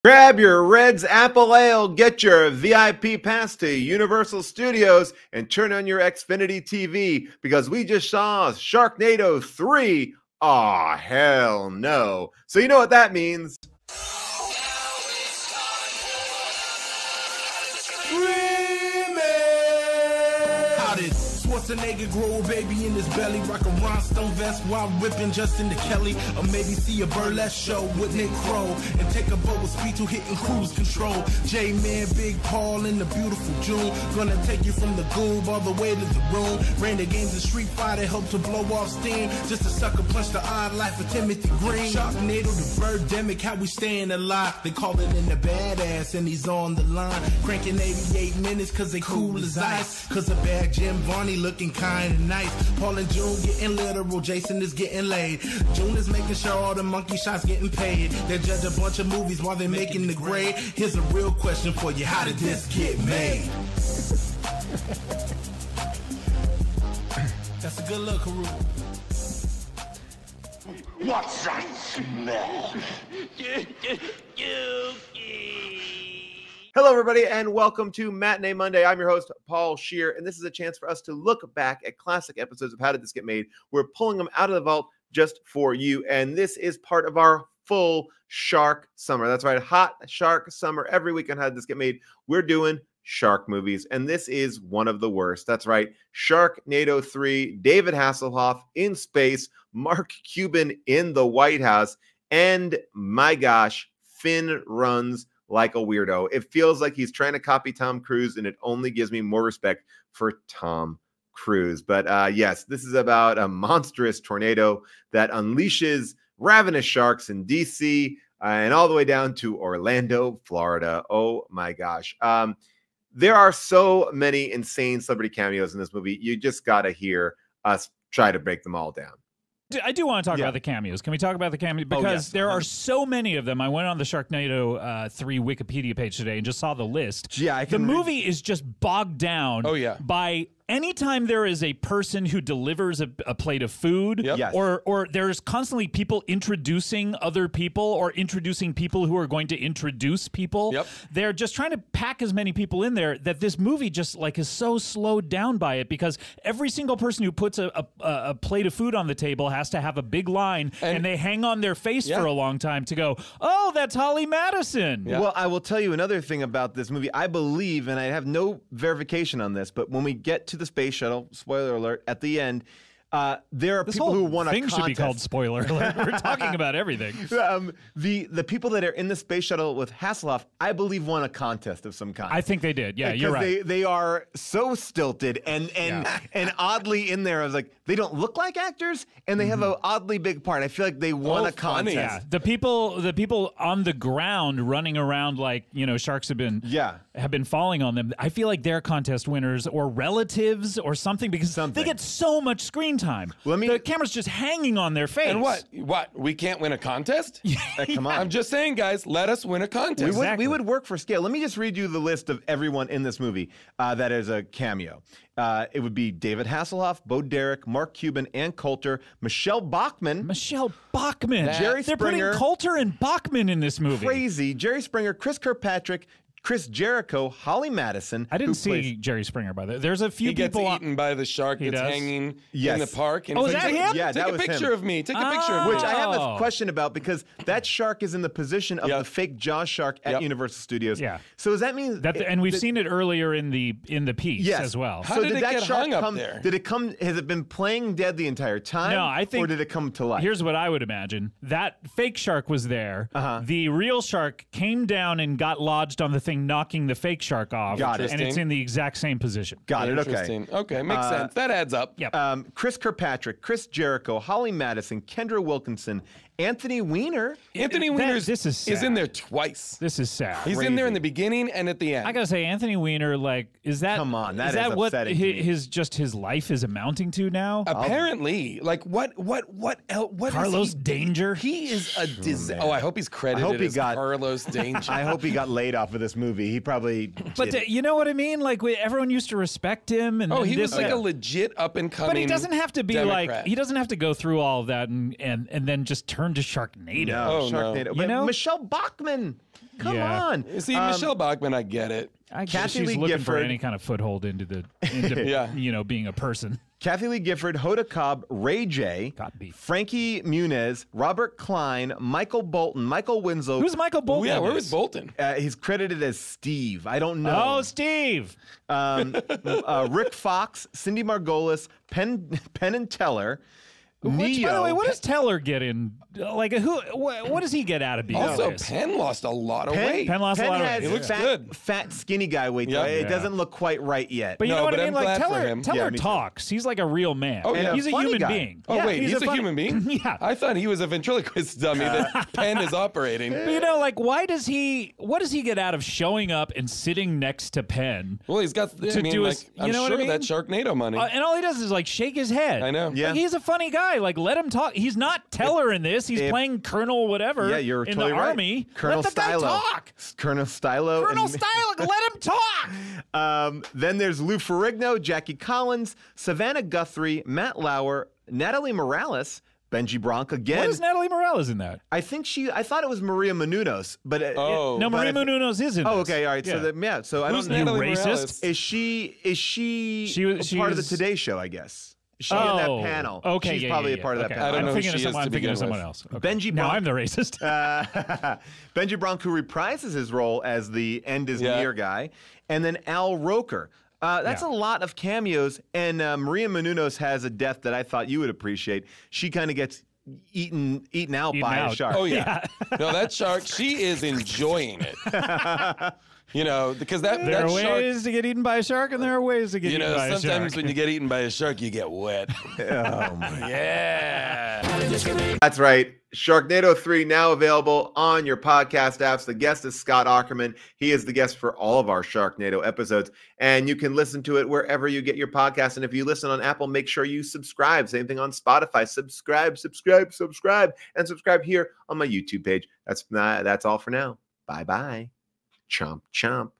Grab your Red's Apple Ale, get your VIP pass to Universal Studios, and turn on your Xfinity TV because we just saw Sharknado 3. Aw, hell no. So you know what that means. Schwarzenegger grow a baby in his belly, rock a rhinestone vest while ripping Justin to Kelly, or maybe see a burlesque show with Nick Crow and take a boat with speed to hitting cruise control. J-Man, Big Paul in the beautiful June, gonna take you from the goob all the way to the room. Ran the games of Street Fighter, helped to blow off steam, just a sucker punch the odd life of Timothy Green. Sharknado, the birdemic, how we staying alive. They call it in the badass and he's on the line, cranking 88 minutes cause they cool as ice, cause a bad Jim Varney looking kind of nice. Paul and June getting literal, Jason is getting laid. June is making sure all the monkey shots getting paid. They judge a bunch of movies while they're making the grade. Here's a real question for you, how did this get made? That's a good look, Haru. What's that smell? Hello, everybody, and welcome to Matinee Monday. I'm your host, Paul Scheer, and this is a chance for us to look back at classic episodes of How Did This Get Made? We're pulling them out of the vault just for you, and this is part of our full shark summer. That's right, hot shark summer. Every week on How Did This Get Made? We're doing shark movies, and this is one of the worst. That's right, Sharknado 3, David Hasselhoff in space, Mark Cuban in the White House, and my gosh, Finn runs like a weirdo. It feels like he's trying to copy Tom Cruise, and it only gives me more respect for Tom Cruise. But yes, this is about a monstrous tornado that unleashes ravenous sharks in DC and all the way down to Orlando, Florida. Oh my gosh. There are so many insane celebrity cameos in this movie. You just got to hear us try to break them all down. I do want to talk about the cameos. Can we talk about the cameos? Because there are so many of them. I went on the Sharknado 3 Wikipedia page today and just saw the list. Yeah, the movie is just bogged down by anytime there is a person who delivers a plate of food, or there's constantly people introducing other people or introducing people who are going to introduce people. They're just trying to pack as many people in there that this movie just like is so slowed down by it, because every single person who puts a plate of food on the table has to have a big line, and they hang on their face for a long time to go, oh, that's Holly Madison. Well, I will tell you another thing about this movie. I believe, and I have no verification on this, but when we get to the space shuttle, spoiler alert, at the end, there are people who want a contest. This whole thing should be called spoiler alert. We're talking about everything. The people that are in the space shuttle with Hasselhoff, I believe, won a contest of some kind. I think they did. Yeah, you're right. They are so stilted and oddly in there. I was like, they don't look like actors, and they have an oddly big part. I feel like they won a contest. Yeah. The people on the ground running around like, you know, sharks have been falling on them. I feel like they're contest winners or relatives or something, because they get so much screen time. The camera's just hanging on their face. And what? We can't win a contest? Come on. I'm just saying, guys, let us win a contest. We would work for scale. Let me just read you the list of everyone in this movie that is a cameo. It would be David Hasselhoff, Bo Derek, Mark Cuban, Ann Coulter, Michelle Bachmann. They're Jerry Springer. putting Coulter and Bachmann in this movie. Crazy. Jerry Springer, Chris Kirkpatrick, Chris Jericho, Holly Madison. I didn't see Jerry Springer, by the way. There's a few people. He gets eaten by the shark that's hanging in the park. And is that him? Yeah, take a picture of me. Take a picture of me. Which I have a question about, because that shark is in the position of the fake Jaws shark at Universal Studios. Yeah. So does that mean and we've seen it earlier in the piece as well. How did it get hung up there? Did it come? Has it been playing dead the entire time? No, I think. Or did it come to life? Here's what I would imagine: that fake shark was there. The real shark came down and got lodged on the thing, knocking the fake shark off. Got it. And it's in the exact same position. Got it. Okay, makes sense. That adds up. Yep. Chris Kirkpatrick, Chris Jericho, Holly Madison, Kendra Wilkinson, Anthony Weiner. Anthony Weiner is in there twice. This is sad. He's in there in the beginning and at the end. I gotta say, Anthony Weiner, is that? Come on, that is that what his life is amounting to now? Apparently, what Carlos Danger. He is a disaster. I hope he's credited as Carlos Danger. I hope he got laid off of this movie. He probably. But you know what I mean? Like everyone used to respect him, and he was like a legit up and coming. But he doesn't have to be Democrat. like he doesn't have to go through all of that and then just turn return to Sharknado. No, Sharknado. No. But Michelle Bachmann, come on. See, Michelle Bachmann, I get it. I guess she's looking for any kind of foothold into being a person. Kathy Lee Gifford, Hoda Cobb, Ray J, Frankie Muniz, Robert Klein, Michael Bolton, Michael Winslow. Who's Michael Bolton? Yeah, where was Bolton? He's credited as Steve. I don't know. Oh, Steve. Rick Fox, Cindy Margolis, Penn and Teller. Which, by the way, what does Teller get in? Like, what does he get out of being also, Penn lost a lot of weight. Penn lost a lot of weight. He looks good. Fat, skinny guy weight. Though. It doesn't look quite right yet. But you know what I mean? I'm Like, glad Teller talks. He's like a real man. Oh, yeah. He's a human being. Oh, wait, he's a human being? Yeah. I thought he was a ventriloquist dummy that Penn is operating. But what does he get out of showing up and sitting next to Penn? Well, he's got, I'm sure that Sharknado money. And all he does is, like, shake his head. I know. Yeah. Like, he's a funny guy. Like, let him talk. He's not Teller in this. He's playing Colonel whatever you're in totally the right. Army. Colonel Let the guy talk. Colonel Stylo. Colonel Stylo, let him talk. Then there's Lou Ferrigno, Jackie Collins, Savannah Guthrie, Matt Lauer, Natalie Morales, Benji Bronk again. What is Natalie Morales in that? I thought it was Maria Menounos, but Maria Menounos is in this. Oh, okay, all right. Yeah. So I Who's don't know. Natalie racist? Morales? Is she part of the Today Show? I guess. She in that panel. Okay, she's probably a part of that panel. I don't know who she is I'm to thinking begin of someone with. else. Okay. Benji now Bronk. I'm the racist. Benji Bronk, who reprises his role as the end is near guy, and then Al Roker. That's a lot of cameos, and Maria Menounos has a death that I thought you would appreciate. She kind of gets eaten out by a shark. Oh yeah, no, that shark. She is enjoying it. Because there are shark, ways to get eaten by a shark, and there are ways to get eaten by a shark. Sometimes when you get eaten by a shark, you get wet. Oh my yeah. That's right. Sharknado 3 now available on your podcast apps. The guest is Scott Aukerman. He is the guest for all of our Sharknado episodes, and you can listen to it wherever you get your podcast. And if you listen on Apple, make sure you subscribe. Same thing on Spotify. Subscribe, and subscribe here on my YouTube page. That's all for now. Bye-bye. Chomp, chomp.